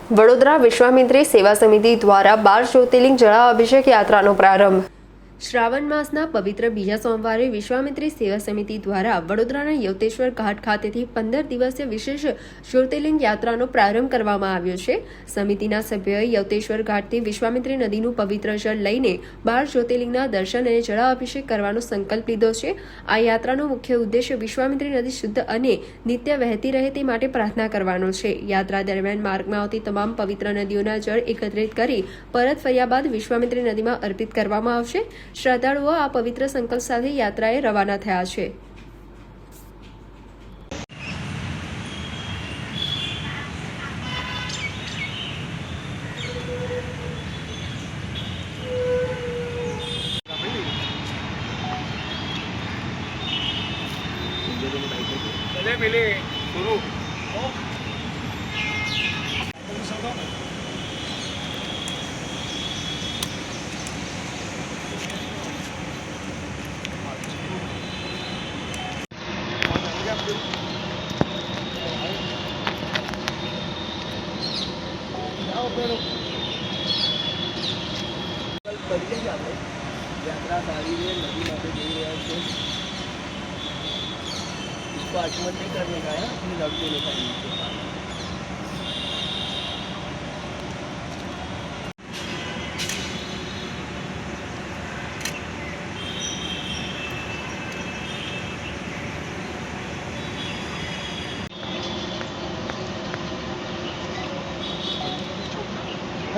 વડોદરા વિશ્વામિત્રી સેવા સમિતિ દ્વારા 12 જ્યોતિર્લિંગ જળાભિષેક યાત્રાનો પ્રારંભ। શ્રાવણ માસના પવિત્ર બીજા સોમવારે વિશ્વામિત્રી સેવા સમિતિ દ્વારા વડોદરાના યવતેશ્વર ઘાટ ખાતેથી 15 દિવસીય વિશેષ જ્યોતિર્લિંગ યાત્રાનો પ્રારંભ કરવામાં આવ્યો છે। સમિતિના સભ્યોએ યવતેશ્વર ઘાટથી વિશ્વામિત્રી નદીનું પવિત્ર જળ લઈને 12 જ્યોતિર્લિંગના દર્શન અને જળાભિષેક કરવાનો સંકલ્પ લીધો છે। આ યાત્રાનો મુખ્ય ઉદ્દેશ્ય વિશ્વામિત્રી નદી શુદ્ધ અને નિત્ય વહેતી રહે તે માટે પ્રાર્થના કરવાનો છે। યાત્રા દરમિયાન માર્ગમાં આવતી તમામ પવિત્ર નદીઓના જળ એકત્રિત કરી પરત ફર્યા બાદ વિશ્વામિત્રી નદીમાં અર્પિત કરવામાં આવશે। શ્રદ્ધાળુઓ આ પવિત્ર સંકલ્પ સાથે યાત્રાએ રવાના થયા છે। यात्रा सारी है नदी माथे दे रहे हैं इसको आचमन नहीं करने का है अपनी रख देने का नीचे।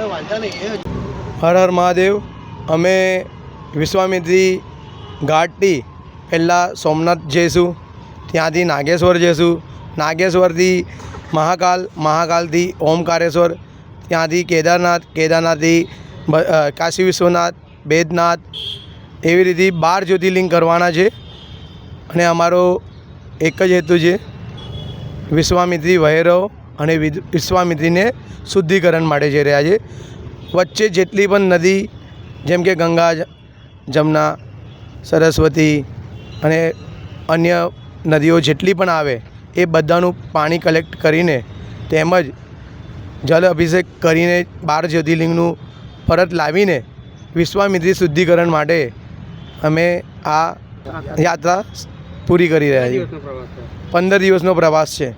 वांधा नहीं है। હર હર મહાદેવ। અમે વિશ્વામિત્રી ઘાટથી પહેલાં સોમનાથ જઈશું, ત્યાંથી નાગેશ્વર જઈશું, નાગેશ્વરથી મહાકાલથી ઓમકારેશ્વર, ત્યાંથી કેદારનાથથી કાશી વિશ્વનાથ, બેદનાથ, એવી રીતે 12 જ્યોતિર્લિંગ કરવાના છે। અને અમારો એક જ હેતુ છે વિશ્વામિત્રી ભૈરવ અને વિશ્વામિત્રીને શુદ્ધિકરણ માટે જઈ રહ્યા છે। વચ્ચે જેટલી પણ નદી જેમ કે ગંગા, જમના, સરસ્વતી અને અન્ય નદીઓ જેટલી પણ આવે એ બધાનું પાણી કલેક્ટ કરીને તેમજ જલ અભિષેક કરીને 12 જ્યોતિર્લિંગનું પરત લાવીને વિશ્વામિત્રી શુદ્ધિકરણ માટે અમે આ યાત્રા પૂરી કરી રહ્યા છીએ। 15 દિવસનો પ્રવાસ છે।